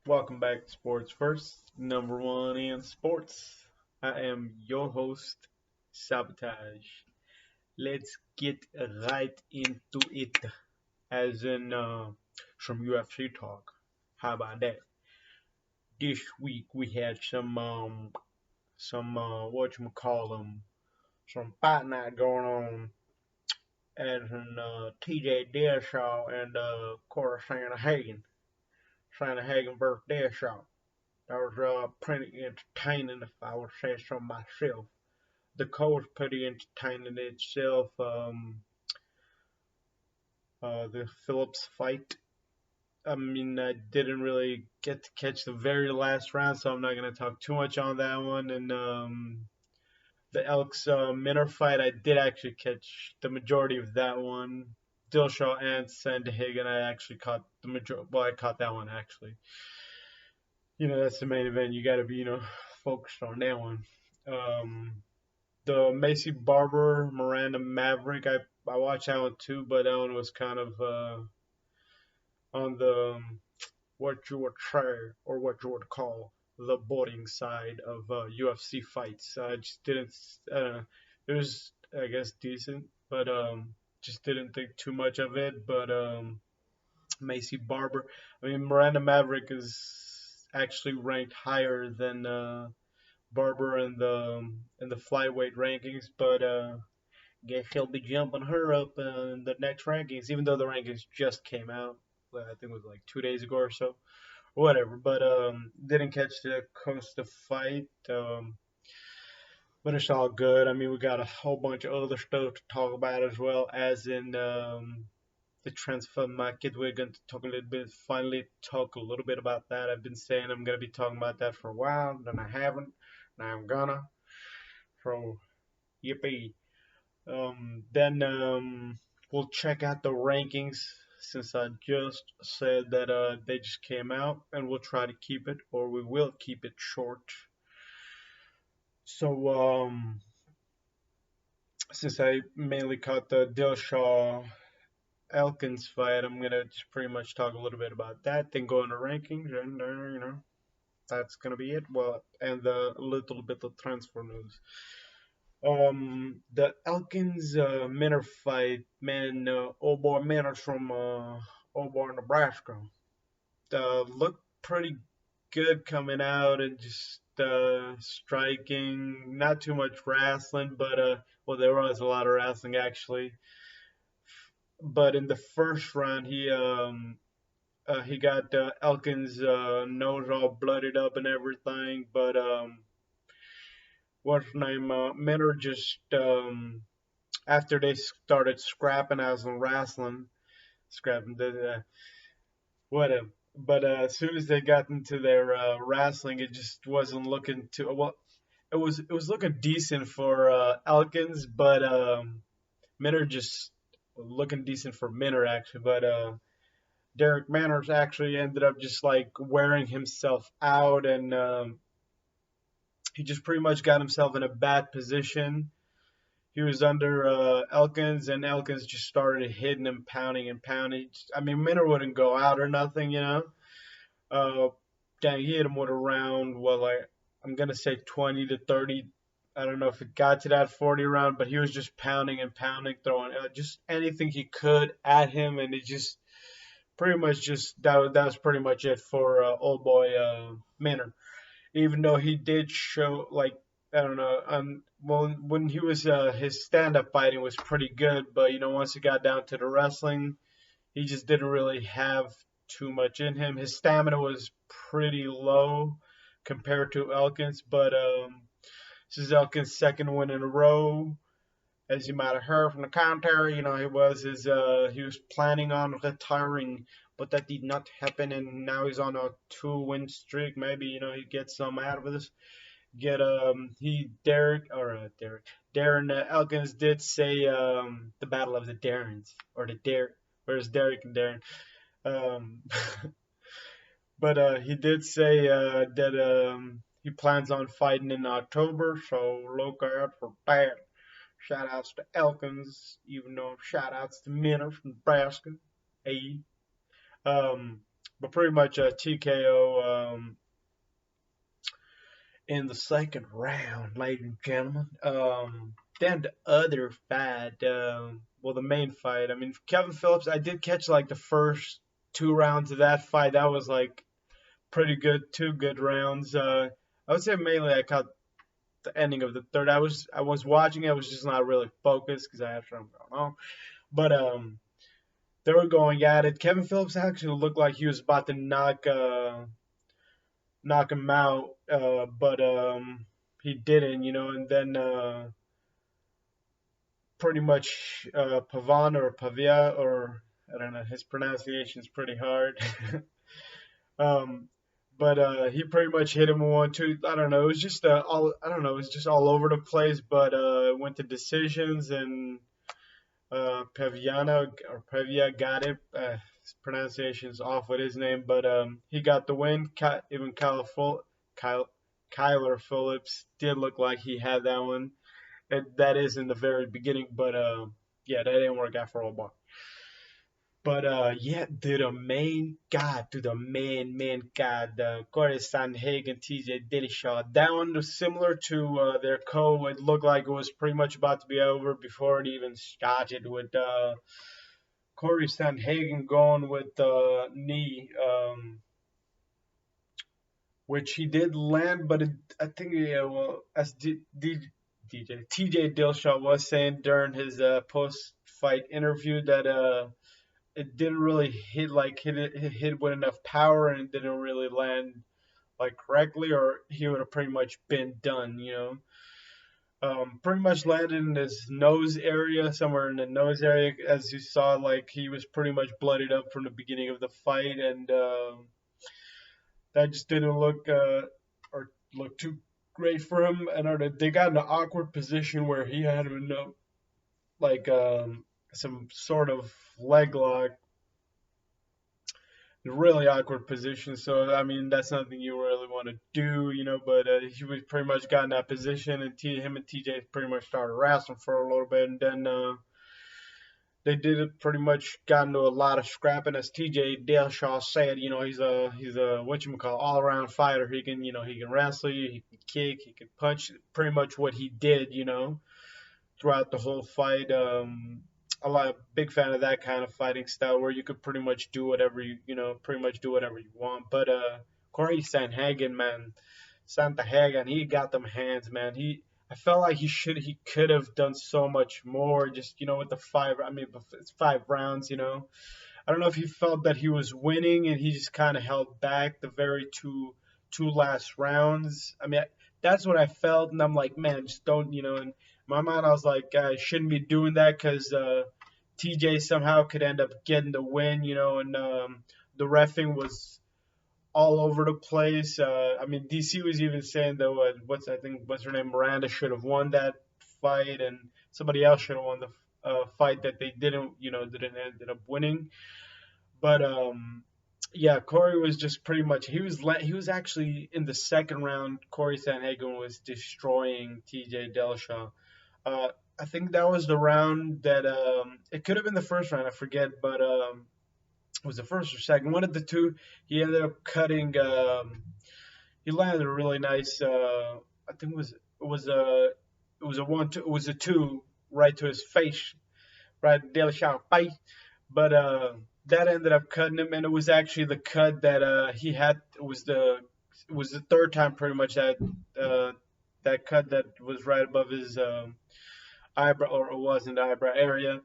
Welcome back to Sports First, number one in sports. I am your host, Sabotage. Let's get right into it, as in some UFC talk. How about that? This week we had some what you call them, some fight night going on, as in TJ Dillashaw and Cory Sandhagen versus Dillashaw. That was pretty entertaining, if I would say so myself. The code was pretty entertaining itself. The Phillips fight. I mean, I didn't really get to catch the very last round, so I'm not gonna talk too much on that one. And the Elks Minner fight, I did actually catch the majority of that one. Dillashaw and Sandhagen, I actually caught the majority. Well, I caught that one actually. That's the main event. You got to be, focused on that one. Um, the Macy Barber Miranda Maverick. I watched that one too, but that one was kind of on the what you would say or what you would call the boring side of UFC fights. I just didn't. It was, I guess, decent, but just didn't think too much of it. But Macy Barber. I mean, Miranda Maverick is actually ranked higher than Barber in the flyweight rankings, but guess he'll be jumping her up in the next rankings, even though the rankings just came out. I think it was like 2 days ago or so, or whatever. But didn't catch the Costa fight. But it's all good. I mean, we got a whole bunch of other stuff to talk about as well, as in the transfer market. We're going to talk a little bit, finally talk a little bit about that. I've been saying I'm going to be talking about that for a while, then I haven't. Now I'm gonna. So, yippee. Then we'll check out the rankings since I just said that they just came out, and we'll try to keep it, or we will keep it short. So, since I mainly caught the Dillashaw Elkins fight, I'm gonna just pretty much talk a little bit about that, then go into rankings, and that's gonna be it. Well, and a little bit of transfer news. The Elkins Minner fight, man, old boy Minner's from old boy Nebraska. Looked pretty good coming out and just striking. Not too much wrestling, but well, there was a lot of wrestling actually. But in the first round, he got Elkins' nose all blooded up and everything. But what's his name? Minner just after they started scrapping as in wrestling, scrapping the whatever. But as soon as they got into their wrestling, it just wasn't looking too well. It was looking decent for Elkins, but Minner just looking decent for Minner actually. But Derek Manners actually ended up just like wearing himself out, and he just pretty much got himself in a bad position. He was under Elkins, and Elkins just started hitting him, pounding and pounding. I mean, Minner wouldn't go out or nothing. Uh, Dang, he hit him with around, well, like, I'm gonna say 20 to 30. I don't know if it got to that 40 round, but he was just pounding and pounding, throwing just anything he could at him, and it just pretty much just that was pretty much it for old boy Minner. Even though he did show like I don't know, well when he was his stand up fighting was pretty good, but once it got down to the wrestling, he just didn't really have too much in him. His stamina was pretty low compared to Elkins, but this is Elkins' second win in a row. As you might have heard from the commentary, he was planning on retiring, but that did not happen, and now he's on a two-win streak. Maybe he gets some out of this. Get he Derek or Derek Darren Elkins did say the battle of the Darrens or the Derek. Where's Derek and Darren? Um, but he did say that he plans on fighting in October, so look out for that. Shout outs to Elkins, even though shout outs to Minner from Nebraska. Hey. Um, but pretty much a TKO in the second round, ladies and gentlemen. Then the other fight, well, the main fight. I mean, Kevin Phillips. I did catch like the first 2 rounds of that fight. That was like pretty good, 2 good rounds. I would say mainly I caught the ending of the third. I was watching it. I was just not really focused because I had something going on. But they were going at it. Kevin Phillips actually looked like he was about to knock him out, but he didn't, And then pretty much Pavan or Pavia, or I don't know, his pronunciation's pretty hard. um, but he pretty much hit him 1-2. I don't know. It was just all I don't know. It was just all over the place. But went to decisions, and Paviana or Pavia got it. His pronunciation is off with his name, but he got the win. Even Kyle, Kyler Phillips did look like he had that one. That is in the very beginning, but yeah, that didn't work out for a while. But yeah, to the main god, to the main god, Cory Sandhagen, TJ Dillashaw. That one was similar to their co. It looked like it was pretty much about to be over before it even started, with Cory Sandhagen going with the knee, which he did land, but I think, yeah, well, as TJ Dillashaw was saying during his post-fight interview, that it didn't really hit with enough power, and it didn't really land like correctly, or he would have pretty much been done. Pretty much landed in his nose area, somewhere in the nose area, as you saw. Like, he was pretty much bloodied up from the beginning of the fight, and that just didn't look too great for him. And they got in an awkward position where he had him in like some sort of leg lock, really awkward position. So I mean, that's nothing you really want to do. But he was pretty much got in that position, and him and TJ pretty much started wrestling for a little bit, and then they did it pretty much got into a lot of scrapping. As TJ Dillashaw said, he's a what you call all around fighter. He can wrestle you, he can kick, he can punch. Pretty much what he did, throughout the whole fight. Big fan of that kind of fighting style where you could pretty much do whatever pretty much do whatever you want. But Cory Sandhagen, man, Sandhagen, he got them hands, man. I felt like he could have done so much more. Just with the five. I mean, it's 5 rounds. I don't know if he felt that he was winning and he just kind of held back the very two last rounds. I mean, that's what I felt, and I'm like, man, just don't. In my mind, I was like, I shouldn't be doing that because TJ somehow could end up getting the win. And the reffing was all over the place. I mean, DC was even saying that what's her name, Miranda should have won that fight, and somebody else should have won the fight that they didn't ended up winning. But yeah, Cory was just pretty much he was actually in the second round. Cory Sandhagen was destroying TJ Dillashaw. I think that was the round that it could have been the first round. I forget, but it was the first or second, one of the two. He ended up cutting. He landed a really nice. I think it was a 1-2. It was a two right to his face, right Dillashaw face. But that ended up cutting him, and it was actually the cut that he had. It was the third time pretty much that cut that was right above his eyebrow, or it was in the eyebrow area.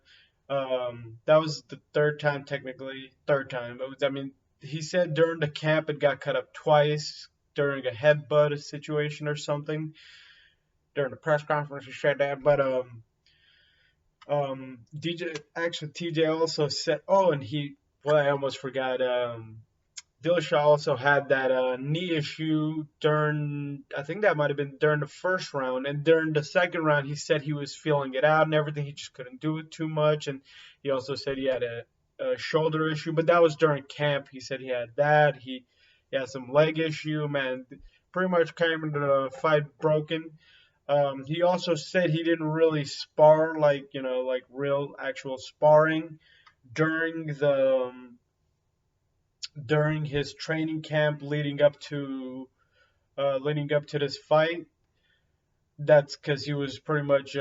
That was the third time, technically. Third time. I mean, he said during the camp it got cut up twice during a headbutt situation or something. During the press conference, he said that. But TJ also said. Oh, and I almost forgot. Dillashaw also had that knee issue during, I think that might have been during the first round. And during the second round, he said he was feeling it out and everything. He just couldn't do it too much. And he also said he had a shoulder issue, but that was during camp. He said he had that. He had some leg issue, man. Pretty much came into the fight broken. He also said he didn't really spar, like real actual sparring during during his training camp leading up to this fight. That's because he was pretty much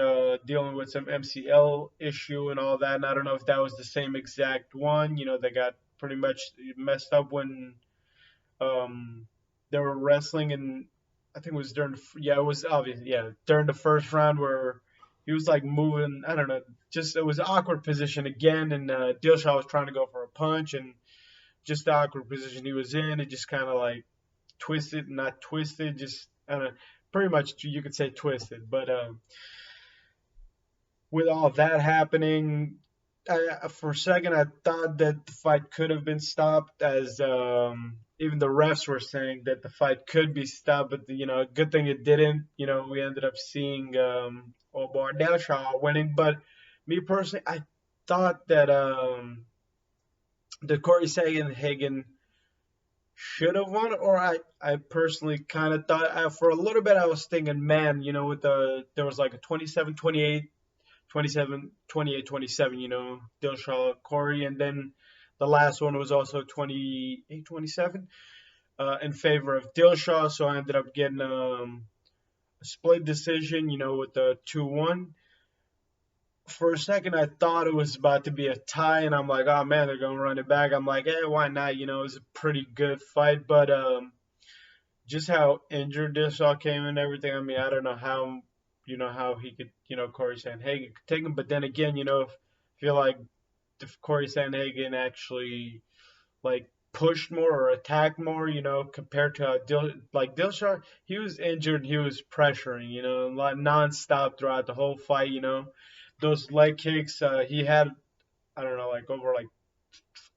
dealing with some MCL issue and all that. And I don't know if that was the same exact one. They got pretty much messed up when um, they were wrestling, and I think it was yeah, it was obvious, yeah, during the first round where he was like moving. I don't know, just it was an awkward position again, and Dillashaw was trying to go for a punch, and just the awkward position he was in, it just kind of like twisted, not twisted, just I don't know, pretty much you could say twisted. But with all that happening, for a second I thought that the fight could have been stopped, as even the refs were saying that the fight could be stopped, but good thing it didn't. We ended up seeing old boy Dillashaw winning. But me personally, I thought that the Cory Sandhagen should have won, or I personally kind of thought for a little bit I was thinking, man, with there was like a 27-28, 27, 28-27, Dillashaw, Corey, and then the last one was also 28-27 in favor of Dillashaw, so I ended up getting a split decision, with the 2-1. For a second, I thought it was about to be a tie, and I'm like, oh man, they're gonna run it back. I'm like, why not? It was a pretty good fight, but just how injured Dillashaw came and everything. I mean, I don't know how he could, Cory Sandhagen could take him. But then again, feel like if Cory Sandhagen actually like pushed more or attacked more, compared to like Dillashaw, he was injured, he was pressuring, like nonstop throughout the whole fight, those leg kicks, he had, I don't know, like over like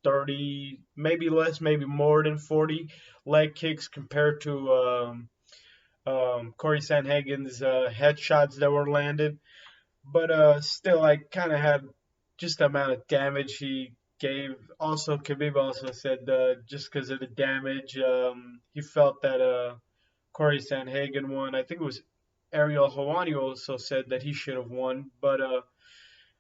30, maybe less, maybe more than 40 leg kicks compared to Cory Sandhagen's headshots that were landed. But still, I kind of had just the amount of damage he gave. Also, Khabib also said just because of the damage, he felt that Cory Sandhagen won. I think it was Ariel Helwani also said that he should have won. But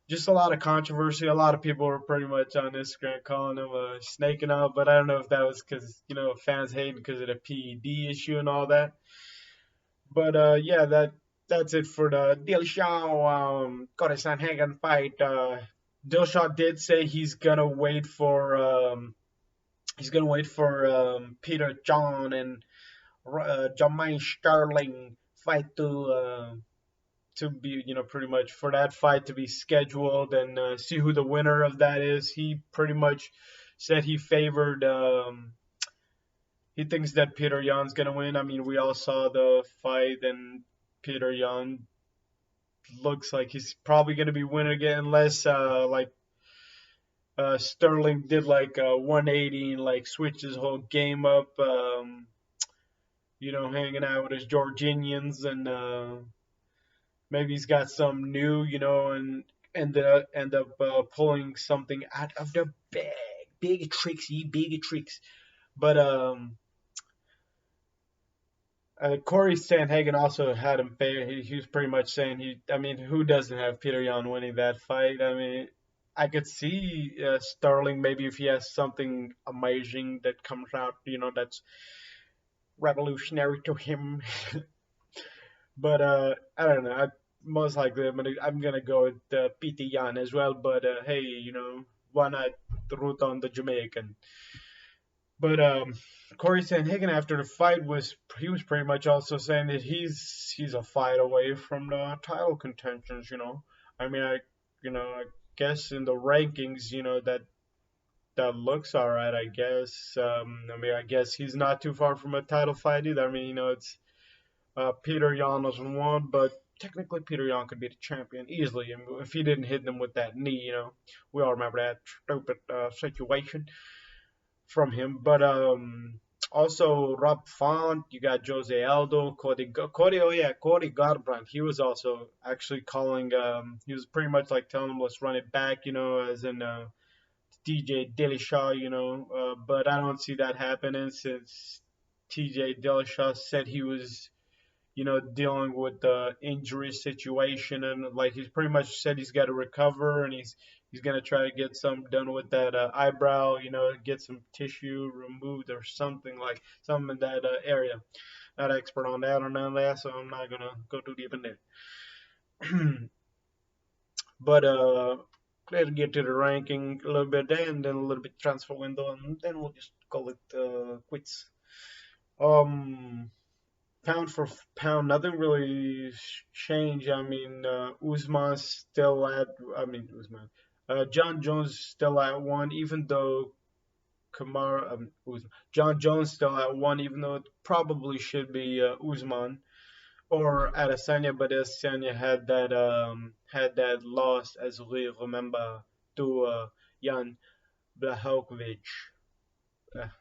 just a lot of controversy. A lot of people were pretty much on Instagram calling him snaking out. But I don't know if that was because, fans hating because of the PED issue and all that. But yeah, that's it for the Dillashaw Cory Sandhagen fight. Dillashaw did say he's gonna wait for Peter John and Jermaine Sterling fight to be, pretty much for that fight to be scheduled, and see who the winner of that is. He pretty much said he thinks that Peter Yan's gonna win. I mean, we all saw the fight, and Peter Yan looks like he's probably gonna be winning again, unless like Sterling did like a 180 and like switch his whole game up. Hanging out with his Georginians, and maybe he's got some new, and end up pulling something out of the bag. Big tricks, big tricks. But Cory Sandhagen also had him favored. He was pretty much saying I mean, who doesn't have Peter Yan winning that fight? I mean, I could see Sterling maybe if he has something amazing that comes out, that's revolutionary to him. But I don't know. Most likely I'm gonna go with Peter Yan as well. But hey, why not root on the Jamaican? But Cory Sandhagen after the fight was pretty much also saying that he's a fight away from the title contentions. I mean, I guess in the rankings, that looks all right. I guess. I mean, I guess he's not too far from a title fight either. I mean, it's Peter Yan was one, but technically Peter Yan could be the champion easily, and if he didn't hit them with that knee, we all remember that stupid situation from him. But also Rob Font, you got Jose Aldo, Cody Garbrandt. He was also actually calling. He was pretty much like telling him, let's run it back, as in TJ Dillashaw, but I don't see that happening since TJ Dillashaw said he was, dealing with the injury situation, and like he's pretty much said he's got to recover, and he's He's gonna try to get some done with that eyebrow, get some tissue removed or something like something in that area. Not expert on that or none of that, so I'm not gonna go too deep in there. But let's get to the ranking a little bit there, and then a little bit transfer window, and then we'll just call it quits. Um, Pound for pound, nothing really changed. I mean, Usman's still at. I mean, Usman. John Jones still at one, even though Kamara. John Jones still at one, even though it probably should be Usman or Adesanya, but Adesanya had that loss, as we remember, to Jan Blachowicz.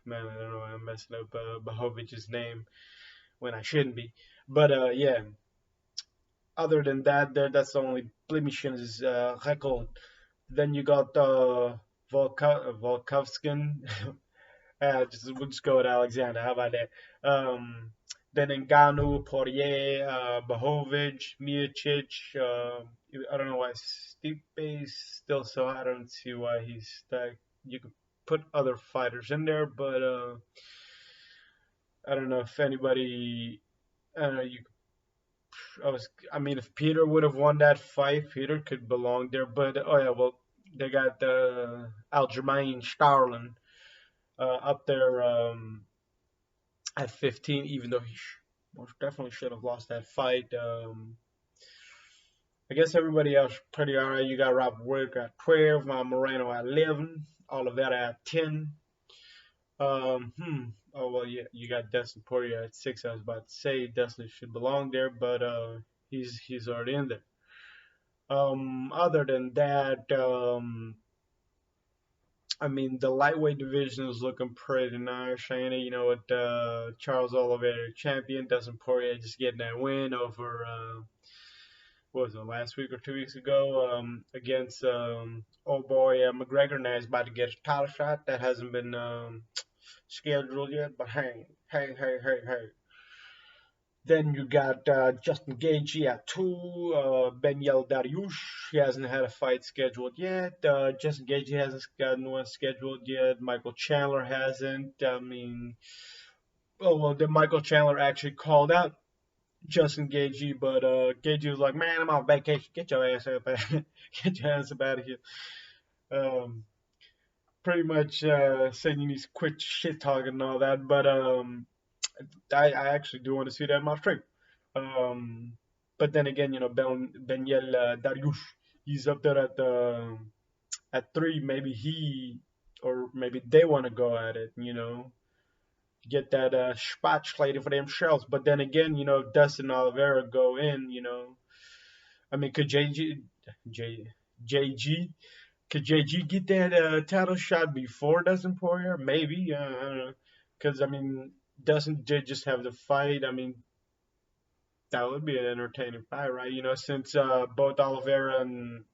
Man, I don't know why I'm messing up Blachowicz's name when I shouldn't be. But yeah, other than that, that's the only blemish in his record. Then you got Volkovskin. We'll just go with Alexander. How about that? Then Ngannou, Poirier, Blahovic, Miocic. I don't know why Stipe is still so. I don't see why he's stuck. You could put other fighters in there, but I don't know if anybody. I don't know. If Peter would have won that fight, Peter could belong there. But oh yeah, well, they got Aljamain Sterling up there at 15, even though he most definitely should have lost that fight. I guess everybody else pretty alright. You got Robert Whittaker at 12, Moreno at 11, Oliveira at 10. Oh well, yeah, you got Dustin Poirier at 6. I was about to say Dustin should belong there, but he's already in there. Other than that, the lightweight division is looking pretty nice, ain't it? With Charles Oliveira champion, Dustin Poirier just getting that win over what was it, last week or 2 weeks ago, against old boy McGregor. Now he's about to get a title shot. That hasn't been scheduled yet, but hey, hey, hey, hey, hey. Then you got Justin Gaethje at 2, Benyel Dariush. He hasn't had a fight scheduled yet. Justin Gaethje hasn't gotten one scheduled yet. Michael Chandler hasn't. Then Michael Chandler actually called out Justin Gaethje, but Gaethje was like, "Man, I'm on vacation. Get your ass up, get your ass up out of here." Um, Pretty much saying you need to quit shit talking and all that, but I actually do want to see that in my stream. Um, but then again, Benyel Dariush, he's up there at 3. Maybe he or maybe they want to go at it, get that spot slated for themselves. But then again, if Dustin Oliveira go in, could J, JG, could JG get that title shot before Dustin Poirier? Maybe. I don't know. Because, Dustin did just have the fight. That would be an entertaining fight, right? Since both Oliveira and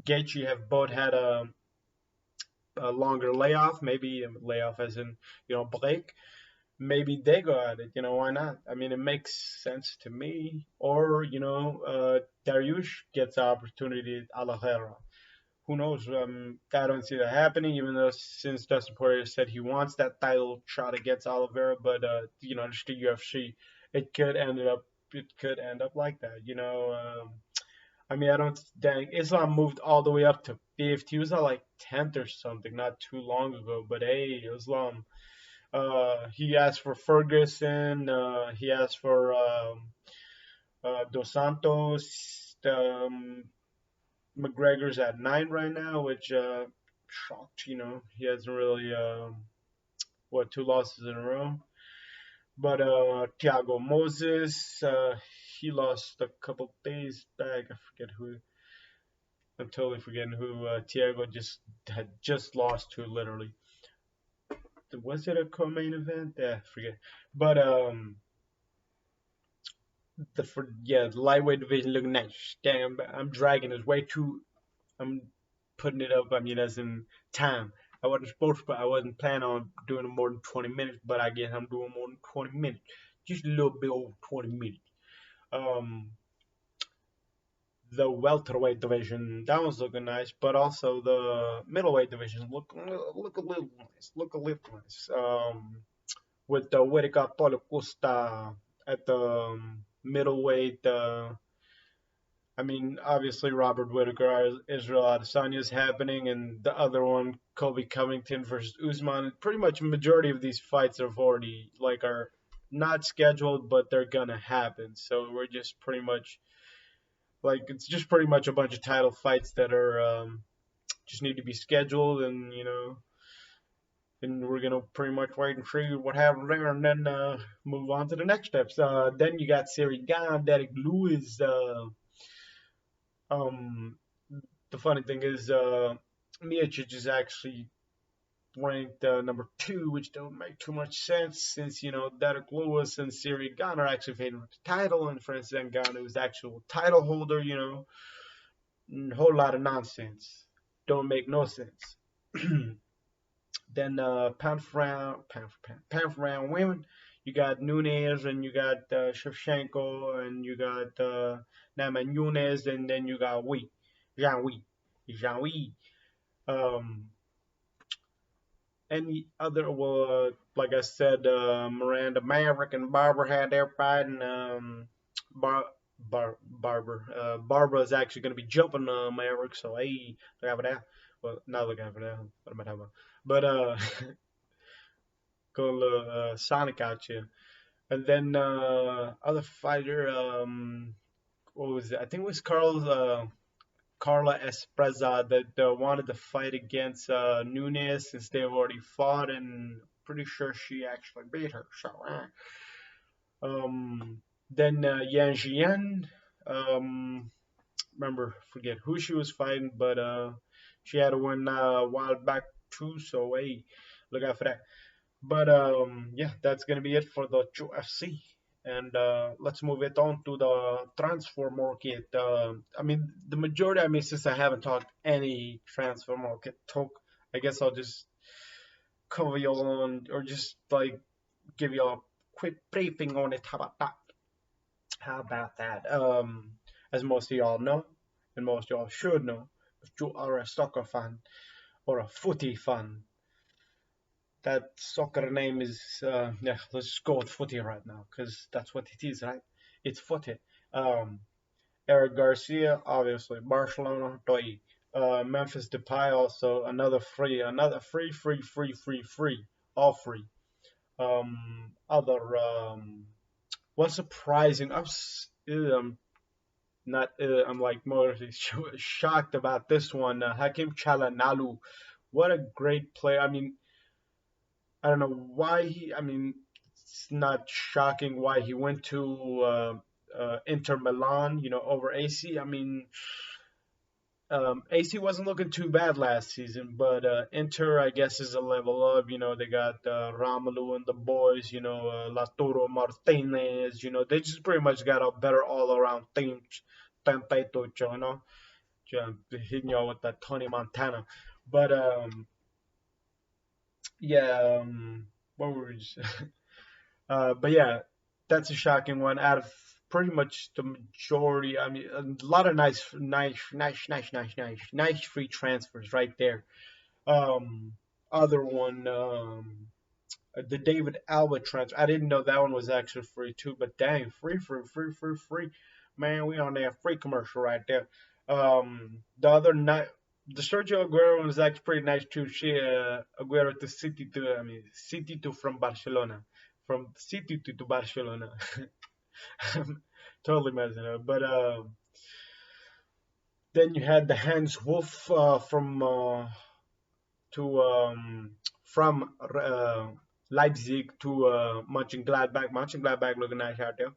Gaethje have both had a longer layoff, maybe a layoff as in, break. Maybe they go at it. Why not? It makes sense to me. Or, Dariush gets the opportunity at Oliveira. Who knows? I don't see that happening, even though since Dustin Poirier said he wants that title shot against Oliveira, but just the UFC, it could end up like that. I don't. Dang, Islam moved all the way up to 5th. He was at like 10th or something not too long ago. But hey, Islam. He asked for Ferguson. He asked for Dos Santos. McGregor's at 9 right now, which shocked. He hasn't really 2 losses in a row. But Thiago Moses, he lost a couple days back. I forget who. I'm totally forgetting who Thiago had just lost to, literally. Was it a co-main event? Yeah, I forget. But the lightweight division looking nice. Damn, I'm dragging this way too. I'm putting it up. As in time. I wasn't planning on doing more than 20 minutes, but I guess I'm doing more than 20 minutes. Just a little bit over 20 minutes. Um, the welterweight division that was looking nice, but also the middleweight division look a little nice, look a little nice. With the Whitaker Paulo Costa at the middleweight. I mean, obviously Robert Whitaker, Israel Adesanya is happening, and the other one, Colby Covington versus Usman. Pretty much a majority of these fights have already are not scheduled, but they're gonna happen. So we're just pretty much it's just pretty much a bunch of title fights that are just need to be scheduled, and and we're gonna pretty much wait and see what happens there, and then move on to the next steps. Then you got Cyril Gane, Derek Lewis. Um, the funny thing is, Miocic is actually ranked number two, which don't make too much sense since Derek Lewis and Cyril Gane are actually fighting for the title, and Francis Ngannou is the actual title holder. A whole lot of nonsense. Don't make no sense. Then pound for round women, you got Nunes and you got Shevchenko and you got Nama Nunes and then you got Jean Wee. Um, any other like I said, Miranda Maverick and Barber had their fight, and Barbara is actually going to be jumping Maverick, so hey, look out for that. Well, not looking out for that. What am I talking about? But go a little Sonic out you. And then other fighter, what was it? I think it was Carla Espressa that wanted to fight against Nunes since they've already fought, and pretty sure she actually beat her. So, then Yan Jian, forget who she was fighting, but she had to win a while back too. So hey, look out for that. But yeah, that's gonna be it for the UFC. And let's move it on to the transfer market. I mean, the majority. I mean, since I haven't talked any transfer market talk, I guess I'll just cover you on, or just give you a quick briefing on it. How about that? How about that? As most of y'all know, and most of y'all should know, if you are a soccer fan or a footy fan, that soccer name is yeah. Let's just go with footy right now, because that's what it is, right? It's footy. Um, Eric Garcia, obviously Barcelona. Doi. Memphis Depay, also another free, all free. Other what's surprising? Not I'm like more shocked about this one. Hakim Çalhanoğlu, what a great player. I mean, I don't know why he. I mean, it's not shocking why he went to Inter Milan, over AC. I mean, AC wasn't looking too bad last season, but Inter, I guess, is a level up. They got Romelu and the boys. Laturo Martinez. They just pretty much got a better all-around team. Tantito, hitting y'all with that Tony Montana. But yeah, what were we just? But yeah, that's a shocking one. Out of pretty much the majority, I mean, a lot of nice free transfers right there. Other one, the David Alba transfer. I didn't know that one was actually free too, but dang, free. Man, we on that free commercial right there. The other night, the Sergio Aguero one was actually pretty nice too. She Aguero to City to, I mean, City to from Barcelona, from City to Barcelona. Totally messing up. But then you had the Hans Wolf to from Leipzig to Mönchengladbach. Mönchengladbach looking nice out there.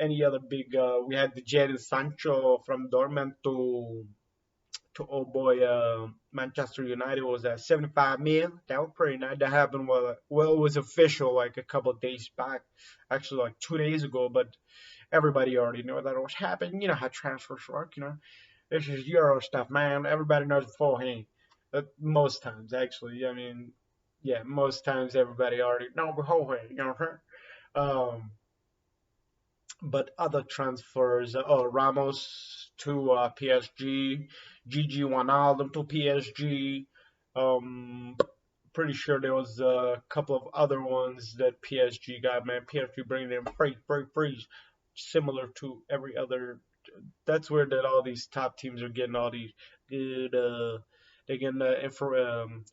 Any other big? We had the Jadon Sancho from Dortmund to oh boy, Manchester United was at 75 million. That was pretty nice. That happened well, it was official like a couple of days back, actually like 2 days ago. But everybody already knew that it was happening. You know how transfers work. This is Euro stuff, man. Everybody knows beforehand. Most times, actually. I mean, yeah, most times everybody already know beforehand. You know what I'm saying? But other transfers, Ramos to PSG, Gigi Wijnaldum to PSG. Um, Pretty sure there was a couple of other ones that PSG got. Man, PSG bringing in free, similar to every other. That's where that all these top teams are getting all these good. They're getting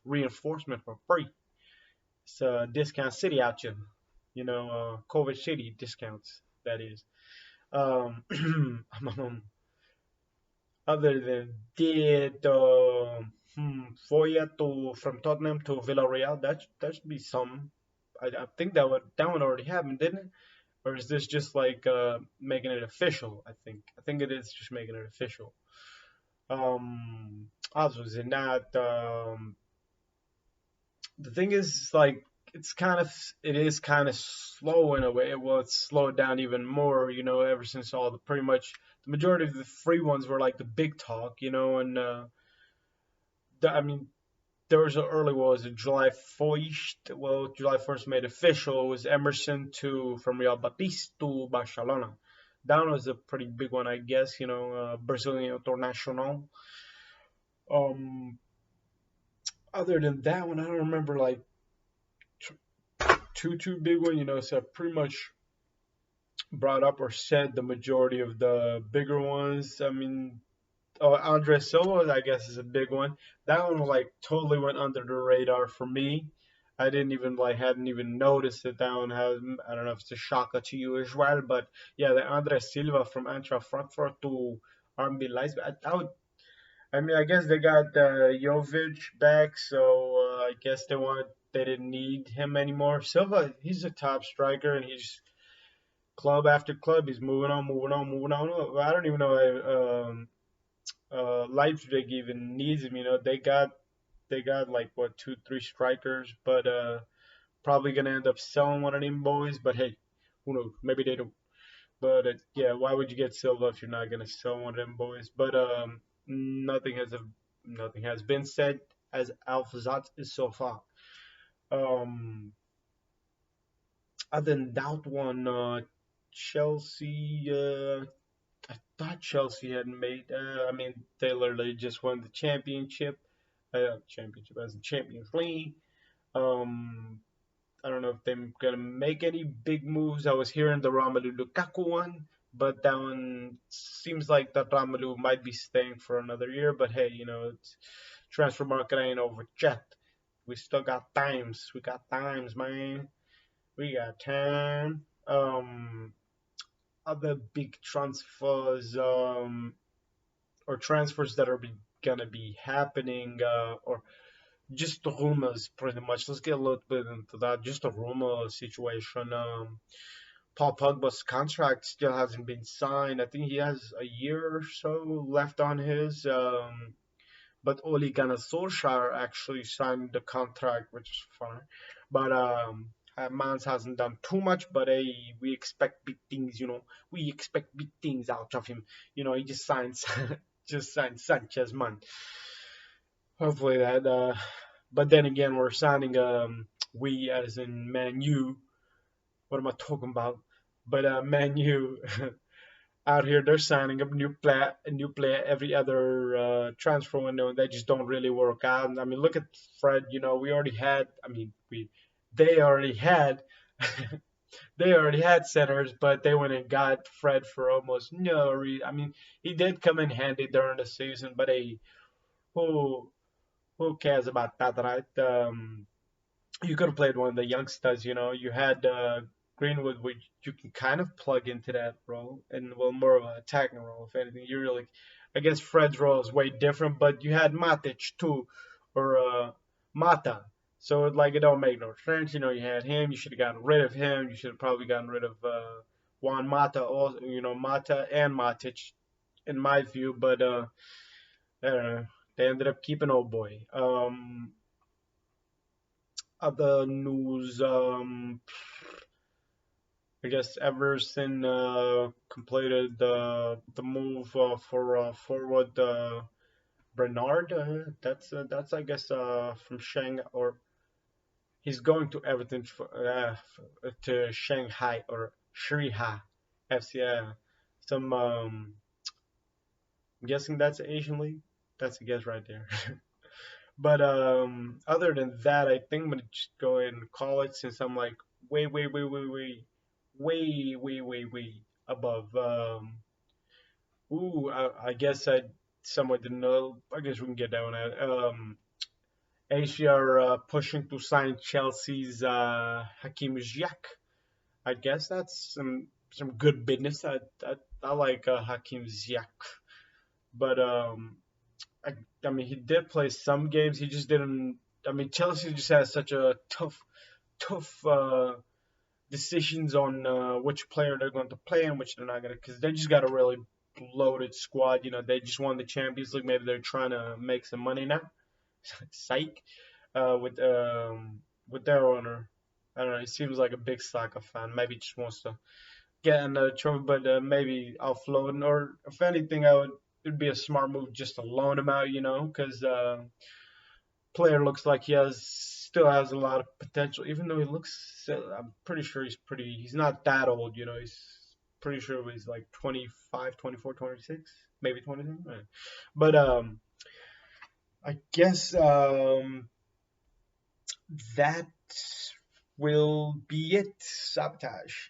reinforcement for free. It's discount city out you. COVID city discounts. That is. Um, Other than that, Foya to from Tottenham to Villarreal, that should be some. I think that one already happened, didn't it? Or is this just like making it official? I think it is just making it official. Also, is it not? The thing is, like, it is kind of slow in a way. Well, it's slowed down even more, ever since all the pretty much the majority of the free ones were like the big talk, and I mean, there was an early, what was it, July 1st? Well, July 1st made official. It was Emerson to from Real Betis to Barcelona. That one was a pretty big one, I guess. Brazilian International. Um, Other than that one, I don't remember like two big one. So I pretty much brought up or said the majority of the bigger ones. I mean, Andre Silva, I guess, is a big one. That one like totally went under the radar for me. I didn't even like hadn't even noticed that one has. I don't know if it's a shocker to you as well, but yeah, the Andre Silva from Eintracht Frankfurt to RB Leipzig. I mean, I guess they got Jovic back, so I guess they didn't need him anymore. Silva, he's a top striker, and he's club after club. He's moving on, moving on, moving on. I don't even know if Leipzig even needs him. They got like what, two, three strikers, but probably gonna end up selling one of them boys. But hey, who knows? Maybe they don't. But yeah, why would you get Silva if you're not gonna sell one of them boys? But nothing has nothing has been said as Alphazat is so far. Um, Other than that one, Chelsea. I thought Chelsea had made. I mean, they literally just won the championship. Championship as in Champions League. Um, I don't know if they're gonna make any big moves. I was hearing the Romelu Lukaku one, but that one seems like that Romelu might be staying for another year. But hey, it's transfer market ain't over yet. We still got times. We got times, man. We got time. Other big transfers, or transfers that are gonna be happening, or just the rumors, pretty much. Let's get a little bit into that. Just a rumor situation. Paul Pogba's contract still hasn't been signed. I think he has a year or so left on his. But Ole Gunnar Solskjaer actually signed the contract, which is fine. But Mans hasn't done too much. But hey, we expect big things. We expect big things out of him. He just signed, just signed Sanchez, man. Hopefully that. But then again, we're signing. We as in Man U. What am I talking about? But Man U out here, they're signing up a new player every other transfer window, and they just don't really work out. I mean, look at Fred. We already had. I mean, they already had. They already had centers, but they went and got Fred for almost no reason. I mean, he did come in handy during the season, but hey, who who cares about that, right? You could have played one of the youngsters. You had Greenwood, which you can kind of plug into that role, and well, more of an attacking role, if anything. You really, I guess Fred's role is way different, but you had Matic too, or Mata. So like it don't make no sense. You had him. You should have gotten rid of him. You should have probably gotten rid of Juan Mata, also. Mata and Matic, in my view. But I don't know. They ended up keeping old boy. Other news, I guess Everson completed the move for forward Bernard. That's I guess from Shanghai, or he's going to Everton to Shanghai or Shanghai. FC, yeah. Some I'm guessing that's Asian League. That's a guess right there. But other than that, I think I'm gonna just go ahead and call it since I'm like way, way, way, way, way, way, way, way, way above. I guess I somewhat didn't know. I guess we can get down at Asia are pushing to sign Chelsea's Hakim Ziyech. I guess that's some good business. I like Hakim Ziyech, but I, I mean he did play some games. He just didn't. I mean Chelsea just has such a tough decisions on which player they're going to play and which they're not going to, because they just got a really loaded squad. You know, they just won the Champions League. Maybe they're trying to make some money now. Psych. With their owner. I don't know. He seems like a big soccer fan. Maybe he just wants to get another trophy, but maybe offload him. Or if anything, I would. It'd be a smart move just to loan him out. You know, because player looks like he has still has a lot of potential, even though he looks. I'm pretty sure he's pretty. He's not that old. You know, he's pretty sure he's like 25, 24, 26, maybe 27. But I guess that will be it. Sabotage.